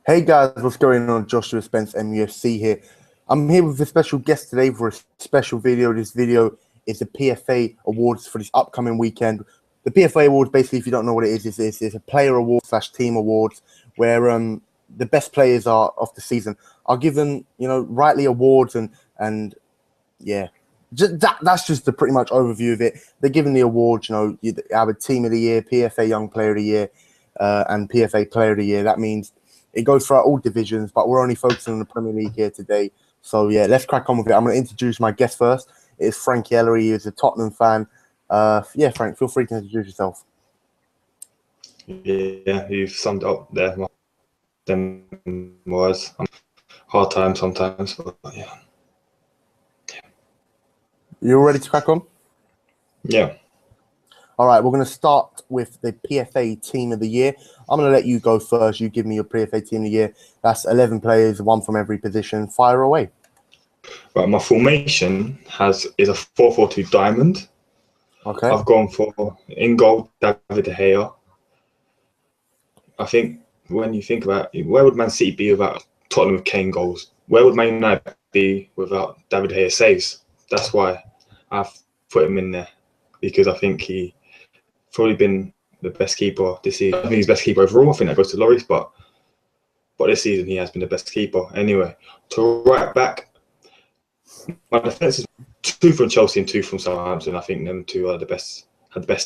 Hey guys, what's going on? JoshuaSpenceMUFC here. I'm here with a special guest today for a special video. This video is the PFA Awards for this upcoming weekend. The PFA Awards, basically, if you don't know what it is, it's a player award / team awards where the best players of the season are given, rightly awards and yeah. That's just the pretty much overview of it. They're given the awards, you have a Team of the Year, PFA Young Player of the Year, and PFA Player of the Year. That means it goes throughout all divisions, but we're only focusing on the Premier League here today. So, yeah, let's crack on with it. I'm going to introduce my guest first. It's Frankie Ellery. He's a Tottenham fan. Frank, feel free to introduce yourself. Yeah, you've summed up there. Them words. Hard time sometimes, but yeah. You all ready to crack on? Yeah. All right, we're going to start with the PFA Team of the Year. I'm going to let you go first. You give me your PFA Team of the Year. That's 11 players, one from every position. Fire away. Right, my formation is a 4-4-2 diamond. Okay. I've gone for, in goal, David De Gea. I think when you think about it, where would Man City be without Tottenham with Kane goals? Where would Man United be without David De Gea saves? That's why I've put him in there, because I think he probably been the best keeper this season. I think he's best keeper overall. I think that goes to Lloris, but this season he has been the best keeper. Anyway, to right back, my defence is 2 from Chelsea and 2 from Southampton. I think them two are the best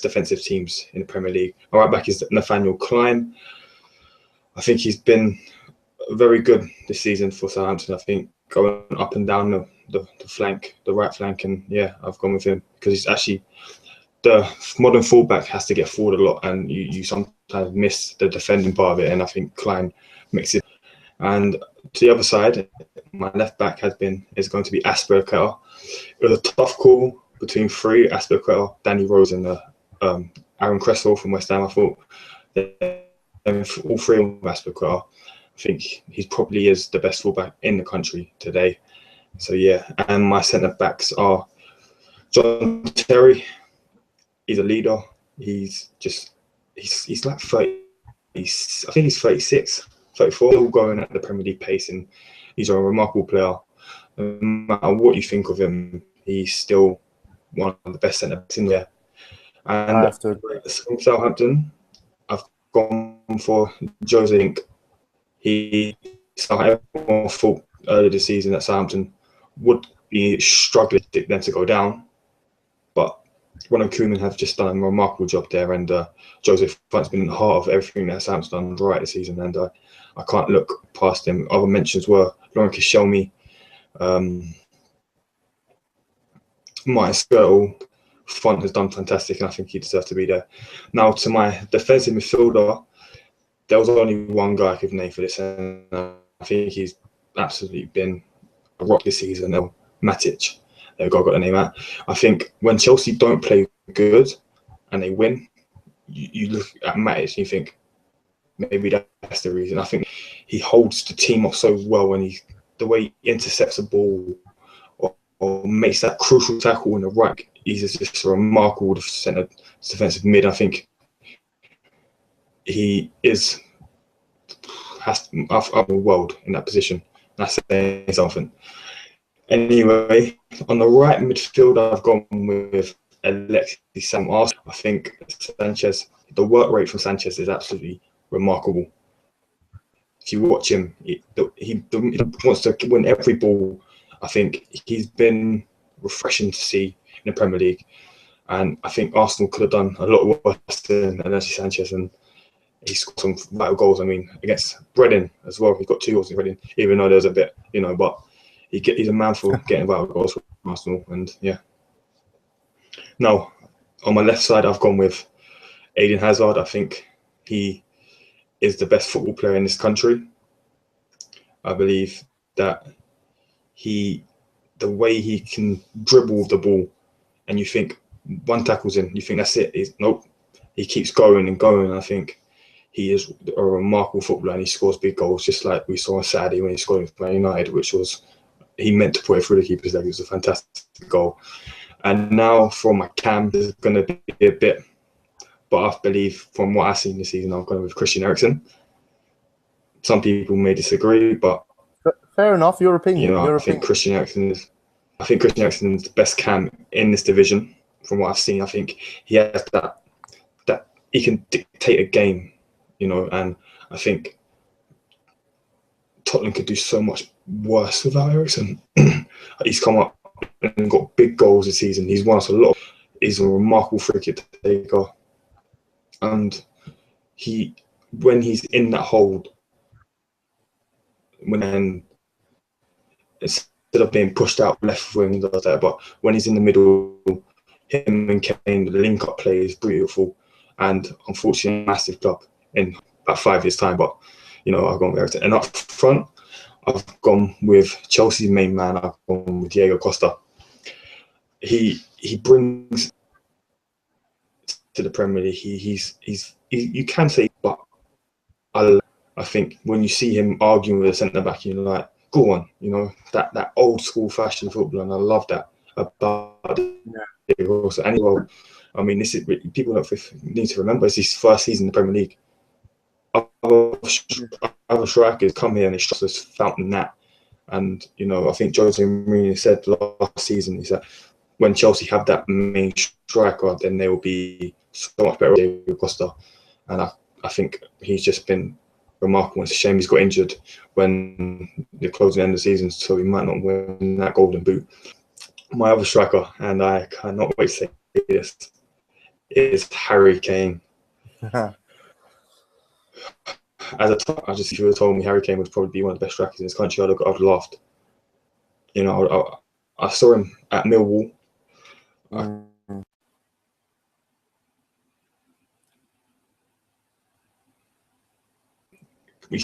defensive teams in the Premier League. My right back is Nathaniel Klein. I think he's been very good this season for Southampton. I think going up and down the flank, the right flank, and yeah, I've gone with him because he's actually, the modern fullback has to get forward a lot, and you sometimes miss the defending part of it, and I think Klein makes it. And to the other side, my left back is going to be Aspilicueta. It was a tough call between 3: Aspilicueta, Danny Rose, and Aaron Cresswell from West Ham. I thought all 3 of Aspilicueta, I think he probably is the best fullback in the country today. So yeah, and my centre backs are John Terry. He's a leader. He's like 30. I think he's 36, 34. Still going at the Premier League pace, and he's a remarkable player. No matter what you think of him, he's still one of the best centre backs in there. And from Southampton, I've gone for Jose. Everyone thought earlier this season that Southampton would be struggling then to go down, but Ronald Koeman have just done a remarkable job there, and Jose Font's been in the heart of everything that Southampton done right this season, and I can't look past him. Other mentions were Lauren Koscielny, Martin Skirtle. Font has done fantastic, and I think he deserves to be there. Now, to my defensive midfielder, there was only one guy I could name for this, and I think he's absolutely been a rock this season. Matic. There we go, I got the name out. I think when Chelsea don't play good and they win, you look at Matic and you think maybe that's the reason. I think he holds the team up so well, when the way he intercepts a ball or makes that crucial tackle in the right. He's just a remarkable defensive mid. I think he has up the world in that position. That's saying something. Anyway, on the right midfield, I've gone with Alexis Sanchez. I think Sanchez, the work rate from Sanchez is absolutely remarkable. If you watch him, he wants to win every ball. I think he's been refreshing to see in the Premier League, and I think Arsenal could have done a lot worse than Alexis Sanchez, and he scored some vital goals. I mean, against Reading as well, he got 2 goals in Reading, even though there was a bit, but he's a man for getting vital goals for Arsenal, and yeah. Now, on my left side, I've gone with Eden Hazard. I think he is the best football player in this country. I believe that the way he can dribble the ball, and you think one tackle's in, you think that's it. Nope. He keeps going and going. I think he is a remarkable footballer, and he scores big goals, just like we saw on Saturday when he scored with Man United, which was, he meant to put it through the keeper's leg. It was a fantastic goal. And now for my cam, there's going to be a bit, but I believe from what I've seen this season, I'm going with Christian Eriksen. Some people may disagree, but Fair enough. Your opinion. I think Christian Eriksen's the best cam in this division. From what I've seen, I think he has that he can dictate a game, and I think Tottenham could do so much worse without Eriksen. He's come up and got big goals this season. He's won us a lot. He's a remarkable free kick taker, and when he's in that hold, instead of being pushed out left wing, but when he's in the middle, him and Kane, the link-up play is beautiful, and unfortunately, a massive club in about 5 years' time. But I've gone with Eriksen, and up front, I've gone with Chelsea's main man. I've gone with Diego Costa. He brings to the Premier League. He's you can say, but I think when you see him arguing with a centre back, you're like, go on, that old school fashion football, and I love that about Diego Costa. And I mean, this is people need to remember it's his first season in the Premier League. Other strikers come here and it's just this fountain that, and I think Jose Mourinho said last season, he said when Chelsea have that main striker, then they will be so much better. Diego Costa, and I think he's just been remarkable. It's a shame he's got injured when the closing end of the season, so he might not win that golden boot. My other striker, and I cannot wait to say this, is Harry Kane. If you would have told me Harry Kane would probably be one of the best strikers in this country, I'd have laughed. I saw him at Millwall. We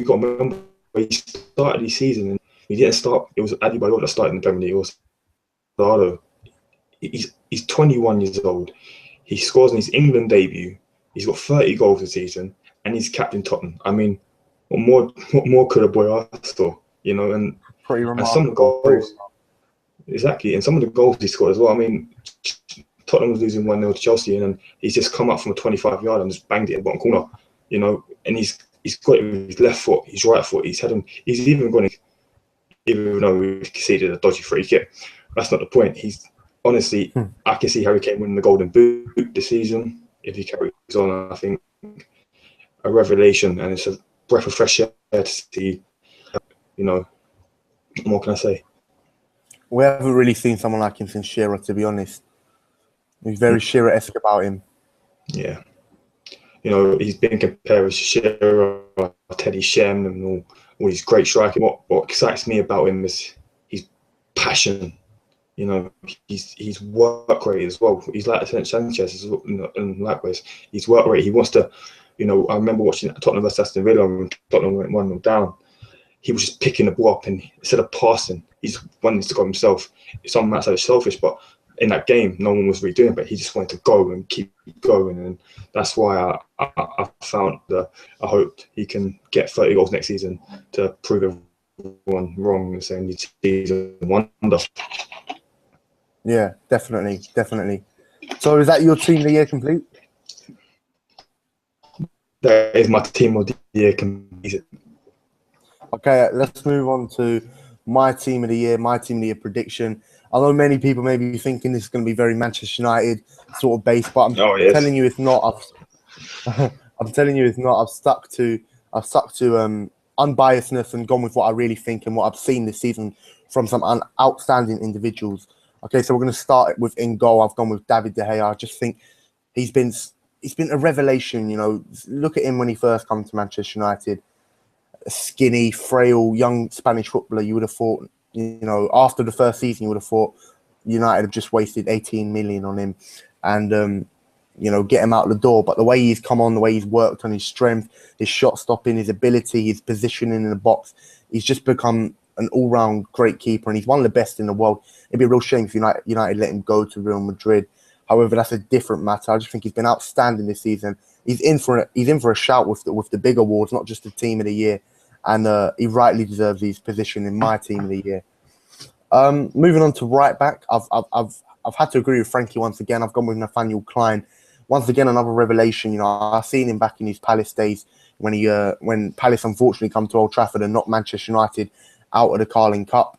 got to remember he started the season and he didn't start. It was Adebayor that started in the Premier League. It was Ronaldo. He's 21 years old. He scores in his England debut. He's got 30 goals this season, and he's captain Tottenham. I mean, what more could a boy ask for? And pretty remarkable. And some of the goals, exactly, and some of the goals he scored as well. I mean, Tottenham was losing 1-0 to Chelsea, and then he's just come up from a 25-yard and just banged it in the bottom corner. And he's got it with his left foot, his right foot. He's even going to, even though we conceded a dodgy free kick. That's not the point. He's honestly, I can see Harry Kane winning the Golden Boot this season if he carries on. I think a revelation, and it's a breath of fresh air to see. What can I say? We haven't really seen someone like him since Shearer, to be honest. He's very Shearer-esque about him. Yeah. He's been compared with Shearer, Teddy Shem, and all these great striking. What excites me about him is his passion. He's work rate as well. He's like Sanchez, and likewise, he's work rate. He wants to, I remember watching Tottenham versus Aston Villa when Tottenham went 1-0 down. He was just picking the ball up, and instead of passing, he's wanting to go himself. Some might say it's selfish, but in that game, no one was really doing it, but he just wanted to go and keep going, and that's why I found that I hoped he can get 30 goals next season to prove everyone wrong and saying he's a wonder. Yeah, definitely. So is that your team of the year complete? That is my team of the year complete. Okay, let's move on to my team of the year prediction. I know many people may be thinking this is going to be very Manchester United sort of based, but I'm telling you it's not. I'm telling you it's not. I've stuck to unbiasedness and gone with what I really think and what I've seen this season from some outstanding individuals. Okay, so we're going to start with in goal. I've gone with David De Gea. I just think he's been a revelation. Look at him when he first came to Manchester United. A skinny, frail, young Spanish footballer. You would have thought, after the first season, you would have thought United have just wasted 18 million on him and, get him out the door. But the way he's come on, the way he's worked on his strength, his shot stopping, his ability, his positioning in the box, he's just become an all-round great keeper, and he's one of the best in the world. It'd be a real shame if United let him go to Real Madrid. However, that's a different matter. I just think he's been outstanding this season. He's in for a shout with the big awards, not just the team of the year, and he rightly deserves his position in my team of the year. Moving on to right back, I've had to agree with Frankie once again. I've gone with Nathaniel Klein. Once again, another revelation. I've seen him back in his Palace days. when Palace unfortunately come to Old Trafford and knocked Manchester United out of the Carling Cup.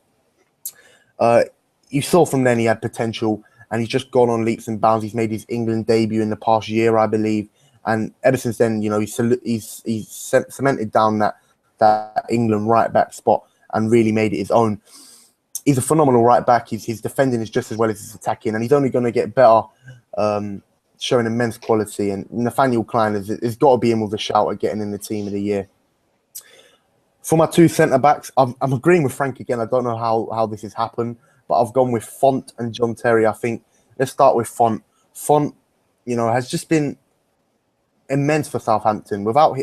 You saw from then he had potential, and he's just gone on leaps and bounds. He's made his England debut in the past year, I believe, and ever since then, he's cemented down that England right back spot and really made it his own. He's a phenomenal right back. His defending is just as well as his attacking, and he's only going to get better, showing immense quality. And Nathaniel Klein has got to be in with a shout at getting in the team of the year. For my two centre-backs, I'm agreeing with Frank again. I don't know how this has happened, but I've gone with Font and John Terry. I think let's start with Font. Font, has just been immense for Southampton. Without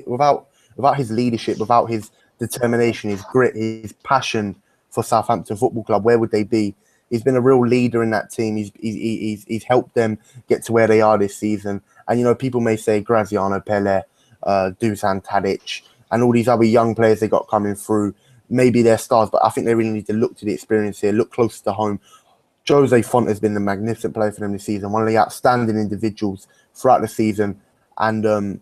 his leadership, without his determination, his grit, his passion for Southampton Football Club, where would they be? He's been a real leader in that team. He's helped them get to where they are this season. And people may say Graziano Pelle, Dusan Tadic, and all these other young players they got coming through, maybe they're stars, but I think they really need to look to the experience here, look close to home. Jose Font has been a magnificent player for them this season, one of the outstanding individuals throughout the season, and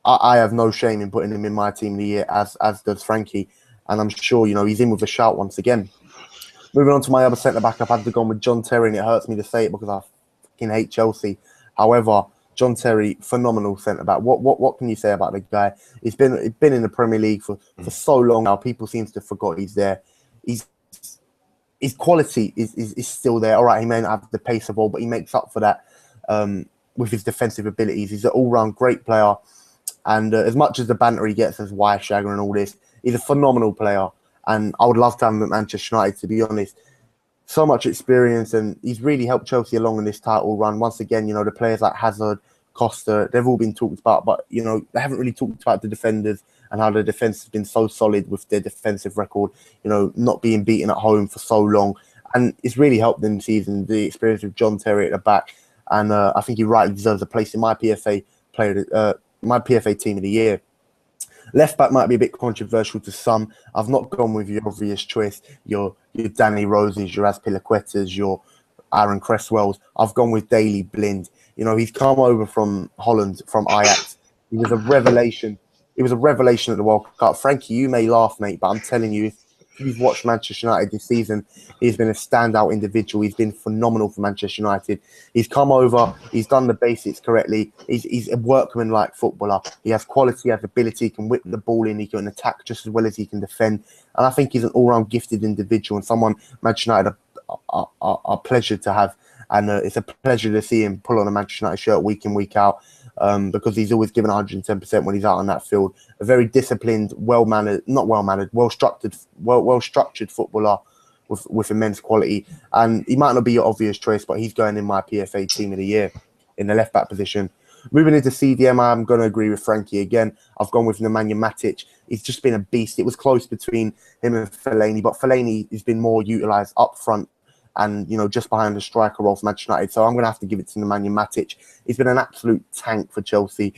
I have no shame in putting him in my team of the year, as does Frankie, and I'm sure he's in with a shout once again. Moving on to my other centre-back, I've had to go with John Terry, and it hurts me to say it because I fucking hate Chelsea. However, John Terry, phenomenal centre-back. What can you say about the guy? He's been in the Premier League for so long now. People seem to have forgot he's there. His quality is still there. All right, he may not have the pace of all, but he makes up for that with his defensive abilities. He's an all-round great player. And as much as the banter he gets as Weishagger and all this, he's a phenomenal player. And I would love to have him at Manchester United, to be honest. So much experience, and he's really helped Chelsea along in this title run. Once again, the players like Hazard, Costa, they've all been talked about, but, they haven't really talked about the defenders and how the defence has been so solid with their defensive record, not being beaten at home for so long. And it's really helped them this season, the experience with John Terry at the back. And I think he rightly deserves a place in my PFA my PFA team of the year. Left back might be a bit controversial to some. I've not gone with your obvious choice, your Danny Roses, your Azpilicuetas, your Aaron Cresswells. I've gone with Daley Blind. He's come over from Holland, from Ajax. He was a revelation. He was a revelation at the World Cup. Frankie, you may laugh, mate, but I'm telling you, if you've watched Manchester United this season, he's been a standout individual. He's been phenomenal for Manchester United. He's come over. He's done the basics correctly. He's a workman-like footballer. He has quality, he has ability, he can whip the ball in, he can attack just as well as he can defend. And I think he's an all-round gifted individual and someone Manchester United are pleasured to have. And it's a pleasure to see him pull on a Manchester United shirt week in, week out, because he's always given 110% when he's out on that field. A very disciplined, well-structured footballer with immense quality. And he might not be your obvious choice, but he's going in my PFA team of the year in the left-back position. Moving into CDM, I'm going to agree with Frankie again. I've gone with Nemanja Matic. He's just been a beast. It was close between him and Fellaini, but Fellaini has been more utilised up front and, just behind the striker role for Manchester United. So I'm going to have to give it to Nemanja Matic. He's been an absolute tank for Chelsea.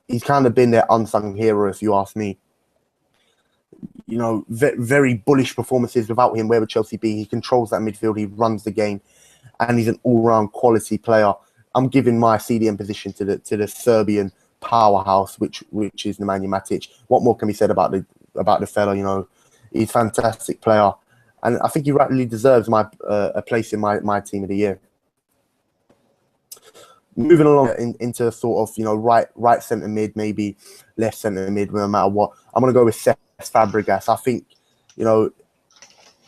He's kind of been their unsung hero, if you ask me. Very bullish performances. Without him, where would Chelsea be? He controls that midfield. He runs the game. And he's an all-round quality player. I'm giving my CDM position to the Serbian powerhouse, which is Nemanja Matic. What more can be said about the fella? He's a fantastic player. And I think he rightly deserves a place in my team of the year. Moving along into sort of, right centre mid, maybe left centre mid, no matter what. I'm going to go with Cesc Fabregas. I think,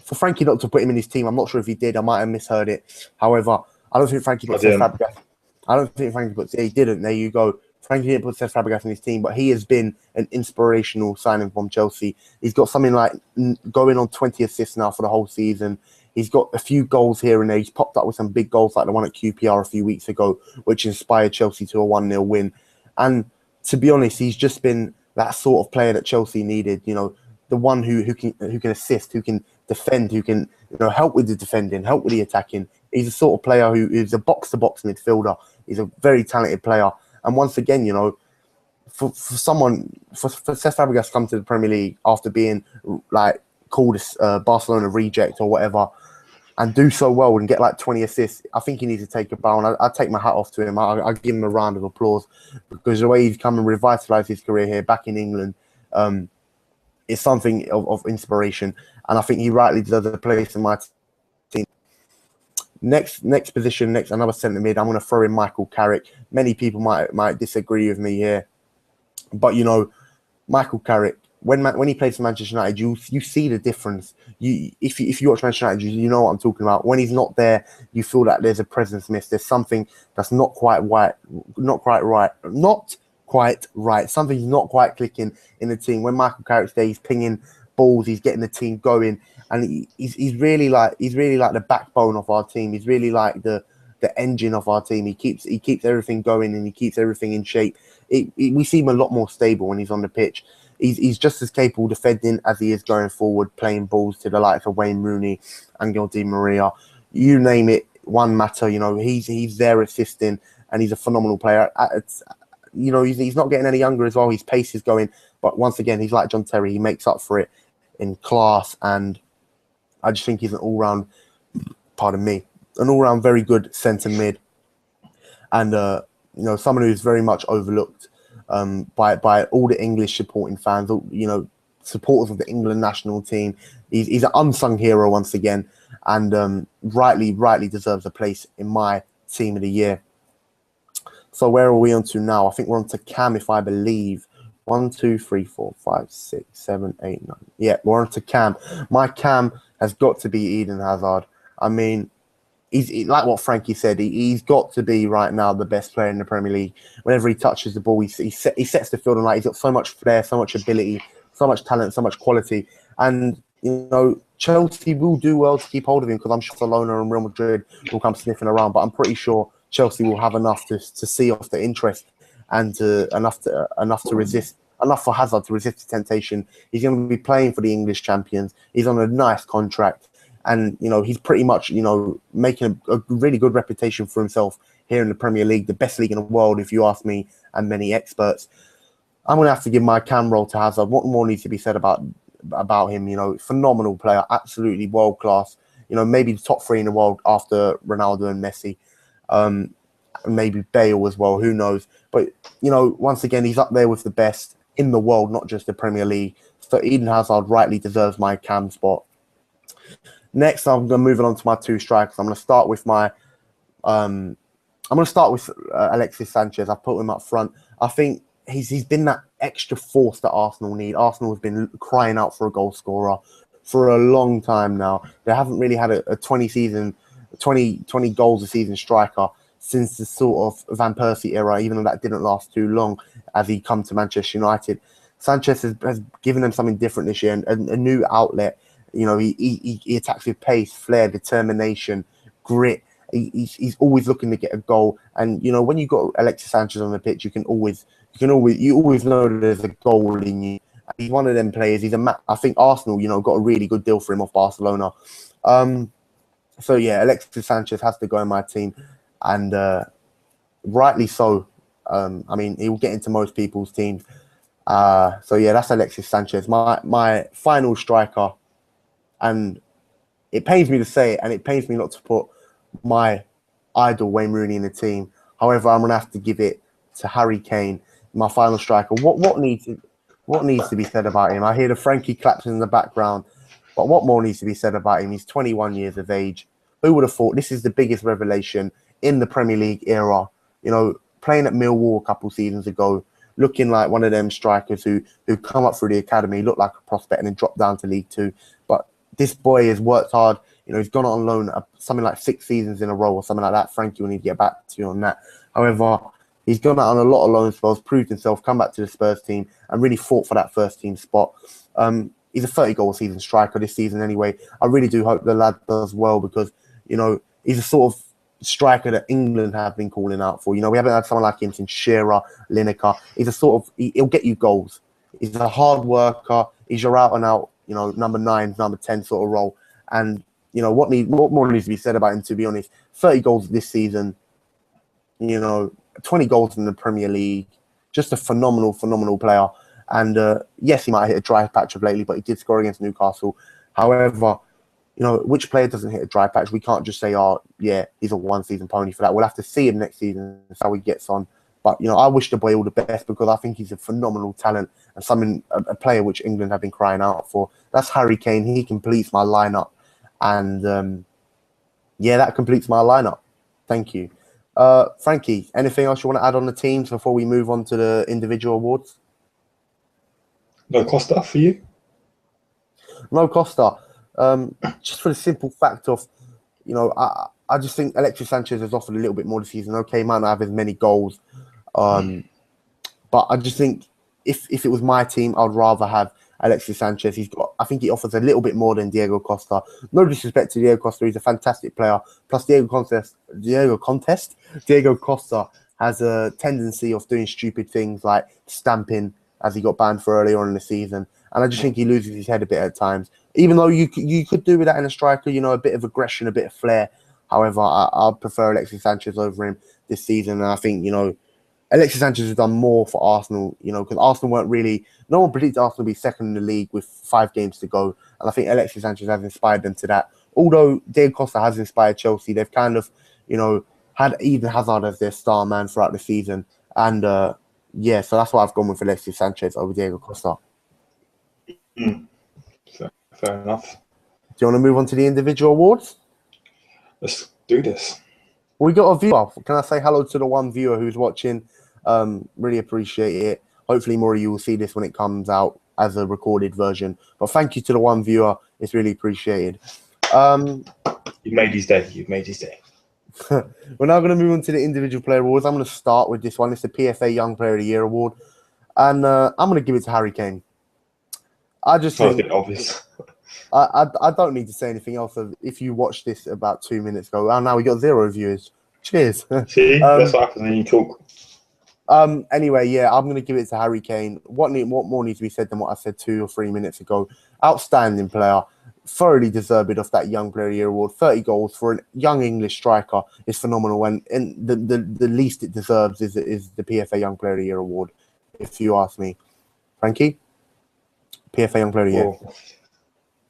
for Frankie not to put him in his team, I'm not sure if he did. I might have misheard it. However, I don't think Frankie put Cesc Fabregas. I don't think Frankie put. He didn't. There you go. Frankie didn't put Cesc Fabregas in his team, but he has been an inspirational signing from Chelsea. He's got something like going on 20 assists now for the whole season. He's got a few goals here and there. He's popped up with some big goals like the one at QPR a few weeks ago, which inspired Chelsea to a 1-0 win. And to be honest, he's just been that sort of player that Chelsea needed. The one who can assist, who can defend, who can help with the defending, help with the attacking. He's a sort of player who is a box-to-box midfielder. He's a very talented player. And once again, for Cesc Fabregas to come to the Premier League after being called a Barcelona reject or whatever, and do so well and get like 20 assists, I think he needs to take a bow. And I take my hat off to him. I give him a round of applause because the way he's come and revitalised his career here back in England is something of inspiration. And I think he rightly deserves a place in my team. Next position, another centre mid. I'm going to throw in Michael Carrick. Many people might disagree with me here, but you know, Michael Carrick, when he plays for Manchester United, you see the difference. If you watch Manchester United, you know what I'm talking about. When he's not there, you feel that there's a presence miss. There's something that's not quite right. Something's not quite clicking in the team. When Michael Carrick's there, he's pinging balls, he's getting the team going, and he's really like the backbone of our team. He's really like the engine of our team. He keeps everything going and he keeps everything in shape. We see him a lot more stable when he's on the pitch. He's just as capable defending as he is going forward, playing balls to the likes of Wayne Rooney, Angel Di Maria, you name it. One matter, you know, he's there assisting, and he's a phenomenal player. You know, he's not getting any younger as well. His pace is going, but once again, he's like John Terry. He makes up for it in class, and I just think he's an all-round, very good centre mid, and you know, someone who's very much overlooked by all the English supporting fans, you know, supporters of the England national team. He's an unsung hero once again, and rightly deserves a place in my team of the year. So where are we on to now? I think we're on to Cam, if I believe. 1, 2, 3, 4, 5, 6, 7, 8, 9. Yeah, we're on to Cam. My Cam has got to be Eden Hazard. I mean, he's like what Frankie said. He's got to be right now the best player in the Premier League. Whenever he touches the ball, he sets the field on light. He's got so much flair, so much ability, so much talent, so much quality. And you know, Chelsea will do well to keep hold of him, because I'm sure Barcelona and Real Madrid will come sniffing around. But I'm pretty sure Chelsea will have enough to see off the interest, and enough for Hazard to resist the temptation. He's going to be playing for the English champions. He's on a nice contract. And, you know, he's pretty much, you know, making a really good reputation for himself here in the Premier League, the best league in the world, if you ask me, and many experts. I'm going to have to give my Cam role to Hazard. What more needs to be said about him? You know, phenomenal player, absolutely world class. You know, maybe the top 3 in the world after Ronaldo and Messi. Maybe Bale as well, who knows? But, you know, once again, he's up there with the best in the world, not just the Premier League. So Eden Hazard rightly deserves my Cam spot. Next, I'm going to move on to my 2 strikers. I'm going to start with Alexis Sanchez. I put him up front. I think he's been that extra force that Arsenal need. Arsenal have been crying out for a goal scorer for a long time now. They haven't really had a 20 goals a season striker since the sort of Van Persie era, even though that didn't last too long as he come to Manchester United. Sanchez has given them something different this year, and a new outlet. You know, he attacks with pace, flair, determination, grit. He's always looking to get a goal. And you know, when you got Alexis Sanchez on the pitch, you always know there's a goal in you. He's one of them players. I think Arsenal, you know, got a really good deal for him off Barcelona. So yeah, Alexis Sanchez has to go in my team, and rightly so. I mean, he will get into most people's teams. So yeah, that's Alexis Sanchez. My final striker. And it pains me to say it, and it pains me not to put my idol Wayne Rooney in the team. However, I'm gonna have to give it to Harry Kane, my final striker. What needs to be said about him? I hear the Frankie claps in the background, but what more needs to be said about him? He's 21 years of age. Who would have thought this is the biggest revelation in the Premier League era? You know, playing at Millwall a couple seasons ago, looking like one of them strikers who come up through the academy, look like a prospect, and then drop down to League Two. But this boy has worked hard. You know, he's gone on loan something like 6 seasons in a row or something like that. Frankie will need to get back to you on that. However, he's gone out on a lot of loan spells, proved himself, come back to the Spurs team, and really fought for that first team spot. He's a 30-goal season striker this season anyway. I really do hope the lad does well, because, you know, he's a sort of striker that England have been calling out for. You know, we haven't had someone like him since Shearer, Lineker. He's a sort of, he'll get you goals. He's a hard worker. He's your out-and-out, you know, number 9, number 10 sort of role. And, you know, what more needs to be said about him, to be honest? 30 goals this season, you know, 20 goals in the Premier League. Just a phenomenal player. And, yes, he might have hit a dry patch of lately, but he did score against Newcastle. However, which player doesn't hit a dry patch? We can't just say, oh, yeah, he's a one-season pony for that. We'll have to see him next season and see how he gets on. But, I wish the boy all the best because I think he's a phenomenal talent and a player which England have been crying out for. That's Harry Kane. He completes my lineup. And, yeah, that completes my lineup. Thank you. Frankie, anything else you want to add on the teams before we move on to the individual awards? No Costa for you? No Costa. Just for the simple fact of, I just think Alexis Sanchez has offered a little bit more this season. Okay, might not have as many goals. But I just think if it was my team, I'd rather have Alexis Sanchez. I think he offers a little bit more than Diego Costa. No disrespect to Diego Costa, he's a fantastic player. Plus Diego Costa has a tendency of doing stupid things like stamping, as he got banned for earlier on in the season. And I just think he loses his head a bit at times. Even though you could do with that in a striker, a bit of aggression, a bit of flair. However, I prefer Alexis Sanchez over him this season. And I think, Alexis Sanchez has done more for Arsenal, because Arsenal weren't really... No one predicted Arsenal to be second in the league with 5 games to go. And I think Alexis Sanchez has inspired them to that. Although Diego Costa has inspired Chelsea, they've kind of, had Eden Hazard as their star man throughout the season. And, yeah, so that's why I've gone with Alexis Sanchez over Diego Costa. Fair enough. Do you want to move on to the individual awards? Let's do this. We got a viewer. Can I say hello to the one viewer who's watching? Really appreciate it. Hopefully more of you will see this when it comes out as a recorded version. But thank you to the one viewer. It's really appreciated. You've made his day. We're now going to move on to the individual player awards. I'm going to start with this one. It's the PFA Young Player of the Year award. And I'm going to give it to Harry Kane. I just think... obvious. I don't need to say anything else. If you watched this about 2 minutes ago, and now we got 0 views. Cheers. See, that's what happens when you talk. Anyway, yeah, I'm going to give it to Harry Kane. What more needs to be said than what I said 2 or 3 minutes ago? Outstanding player. Thoroughly deserved of that Young Player of the Year award. 30 goals for a young English striker is phenomenal. And the least it deserves is the PFA Young Player of the Year award, if you ask me. Frankie? PFA Young Player of the Year.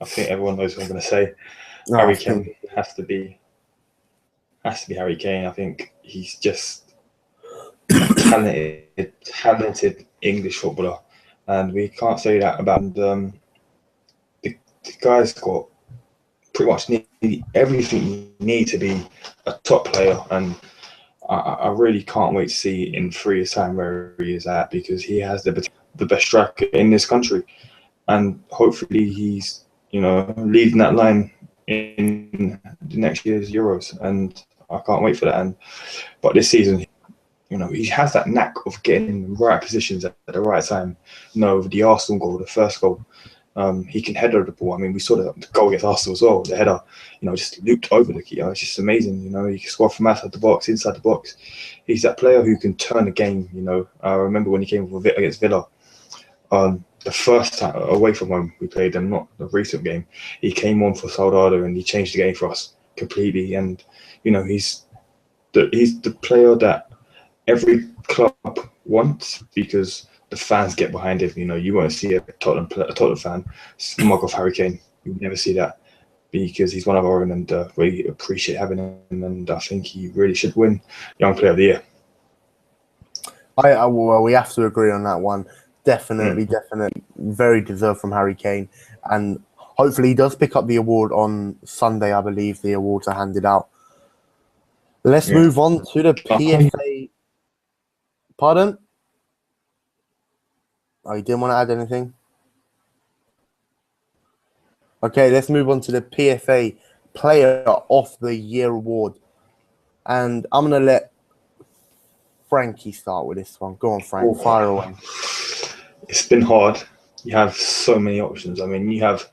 I think everyone knows what I'm going to say. Harry Kane has to be Harry Kane. I think he's just talented English footballer, and we can't say that about him. The guy's got pretty much nearly everything you need to be a top player, and I really can't wait to see in 3 years' time where he is at, because he has the best striker in this country, and hopefully he's leading that line in the next year's Euros, and I can't wait for that. But this season, he has that knack of getting in the right positions at the right time. The Arsenal goal, the first goal, he can header the ball. I mean, we saw the goal against Arsenal as well. The header, just looped over the keeper. It's just amazing. He can score from outside the box, inside the box. He's that player who can turn the game. I remember when he came against Villa. The first time away from home we played them, not the recent game, he came on for Soldado and he changed the game for us completely. And he's the player that every club wants, because the fans get behind him. You won't see a Tottenham fan smug off Harry Kane. You'll never see that, because he's one of our own, and we appreciate having him. And I think he really should win Young Player of the Year. Well, we have to agree on that one. Definitely, very deserved from Harry Kane, and hopefully he does pick up the award on Sunday. I believe the awards are handed out. Let's move on to the PFA. Pardon? Oh, you didn't want to add anything? Okay, let's move on to the PFA Player of the Year award, and I'm gonna let Frankie start with this one. Go on, Frank. Fire away. It's been hard. You have so many options. I mean, you have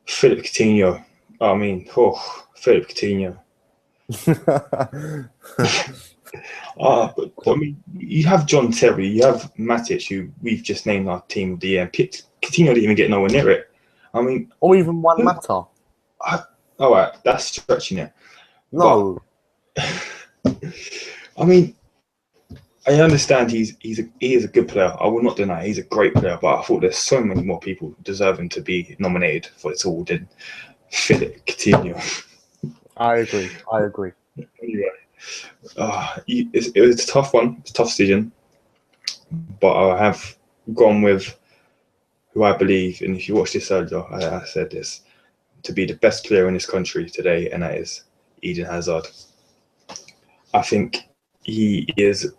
Philip Coutinho. Philip Coutinho. But I mean, you have John Terry, you have Matic, who we've just named our team of the year. Coutinho didn't even get nowhere near it. I mean, or even Juan Mata. All right, that's stretching it. No, but, I mean, I understand he is a good player. I will not deny he's a great player, but I thought there's so many more people deserving to be nominated for this award. Philip Coutinho. I agree. Anyway, it was a tough one. It's a tough decision, but I have gone with who I believe, and if you watch this earlier, I said this, to be the best player in this country today, and that is Eden Hazard. I think he is,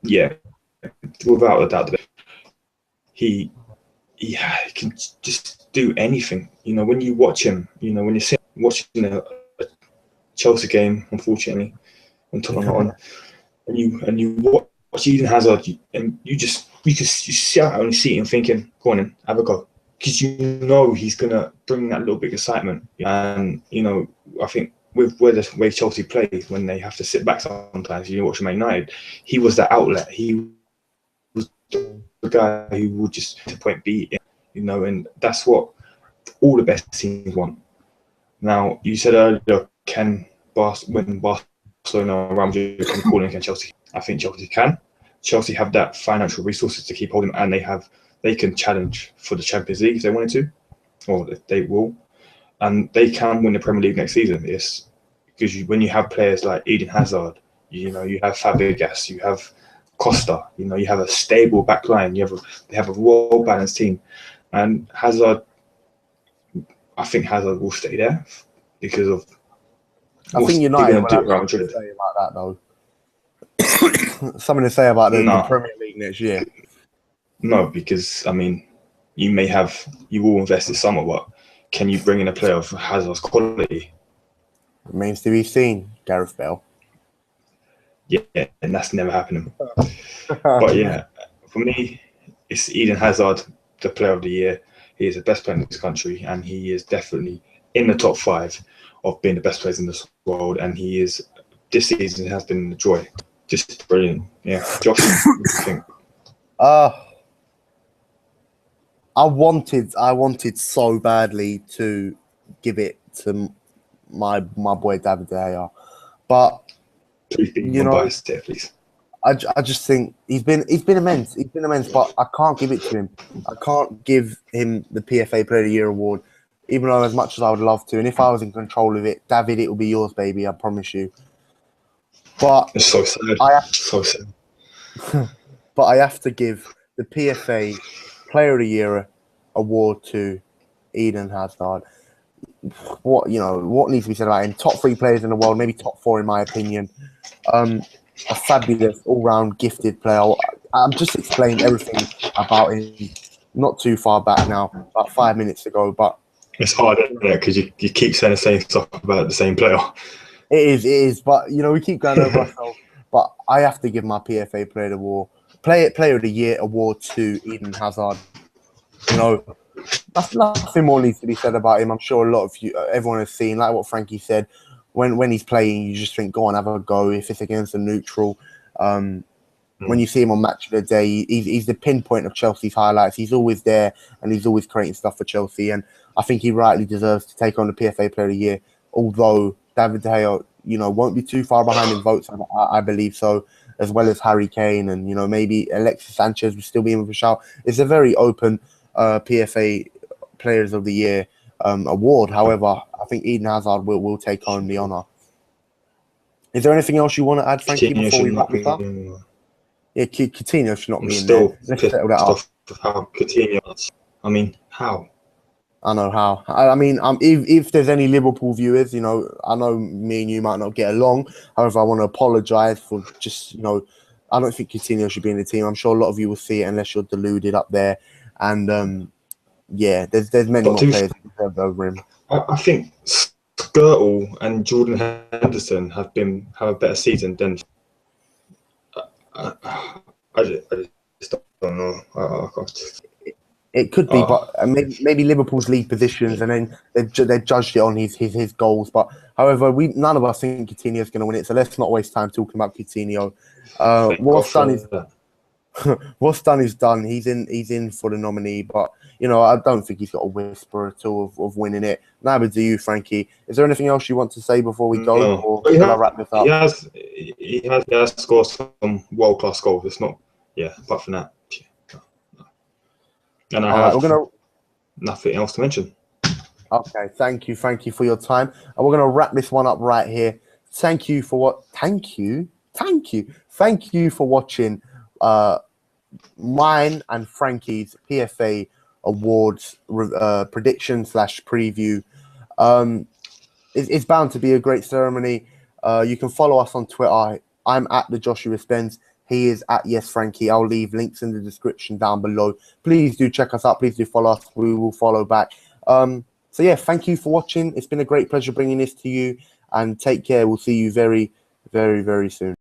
without a doubt, he can just do anything. When you watch him, when you're watching a Chelsea game, unfortunately, when Tottenham on, and you watch Eden Hazard, and you sit out on your seat and thinking, go on in, have a go, because he's gonna bring that little bit of excitement. And I think with the way Chelsea play, when they have to sit back sometimes, you watch Man United, he was the outlet. He was the guy who would just to point B, and that's what all the best teams want. Now, you said earlier, can when Barcelona or Real Madrid can call in, can Chelsea? I think Chelsea can. Chelsea have that financial resources to keep holding, and they can challenge for the Champions League if they wanted to, or if they will, and they can win the Premier League next season. It's because when you have players like Eden Hazard, you have Fabregas, you have Costa, you have a stable back line, they have a well balanced team, and Hazard, I think Hazard will stay there because of. I think United will have something to say about that, though. Something to say about the Premier League next year. No, because you will invest in summer, but can you bring in a player of Hazard's quality? It remains to be seen, Gareth Bale. Yeah, and that's never happening. But yeah, for me, it's Eden Hazard, the player of the year. He is the best player in this country, and he is definitely in the top 5 of being the best players in this world. And this season has been a joy. Just brilliant. Yeah. Josh, what do you think? I wanted so badly to give it to my boy David De Gea, but Please be unbiased here, please. I just think he's been immense. He's been immense, but I can't give it to him. I can't give him the PFA Player of the Year award, even though as much as I would love to. And if I was in control of it, David, it will be yours, baby. I promise you. But it's so sad. So sad. But I have to give the PFA Player of the Year award to Eden Hazard. What needs to be said about him? Top 3 players in the world, maybe top 4 in my opinion. A fabulous, all-round, gifted player. I've just explained everything about him not too far back now, about 5 minutes ago. But it's hard, isn't it? Because you keep saying the same stuff about the same player. It is. But we keep going over ourselves. But I have to give my PFA Player of the Year award to Eden Hazard. Nothing more needs to be said about him. I'm sure a lot of everyone has seen, like what Frankie said. When he's playing, you just think, go on, have a go. If it's against a neutral, when you see him on Match of the Day, he's the pinpoint of Chelsea's highlights. He's always there, and he's always creating stuff for Chelsea. And I think he rightly deserves to take on the PFA Player of the Year. Although David De Gea, won't be too far behind in votes, I believe so, as well as Harry Kane, and maybe Alexis Sanchez will still be in with a shout. It's a very open PFA Players of the Year award. However, I think Eden Hazard will take home the honour. Is there anything else you want to add, Frankie, before we wrap this up? Yeah, Coutinho should not be in there. Let's settle that up. How Coutinho? How? I know how. If there's any Liverpool viewers, I know me and you might not get along. However, I want to apologise for just, I don't think Coutinho should be in the team. I'm sure a lot of you will see it unless you're deluded up there. And there's many more players who deserve over him. I think Skirtle and Jordan Henderson have a better season than. I just don't know. It could be, but maybe Liverpool's league positions, and then they've judged it on his goals. But however, none of us think Coutinho is going to win it, so let's not waste time talking about Coutinho. What's done is done. He's in for the nominee, but I don't think he's got a whisper at all of winning it. Neither do you, Frankie. Is there anything else you want to say before we go, or shall I wrap this up? He has scored some world-class goals. It's not, apart from that. And I have nothing else to mention. Okay, thank you for your time, and we're gonna wrap this one up right here. Thank you for what? Thank you for watching mine and Frankie's PFA Awards prediction / preview. It's bound to be a great ceremony. You can follow us on Twitter. I'm at the Joshua Spence. He is at Yes Frankie. I'll leave links in the description down below. Please do check us out. Please do follow us. We will follow back. So yeah, thank you for watching. It's been a great pleasure bringing this to you, and take care. We'll see you very, very, very soon.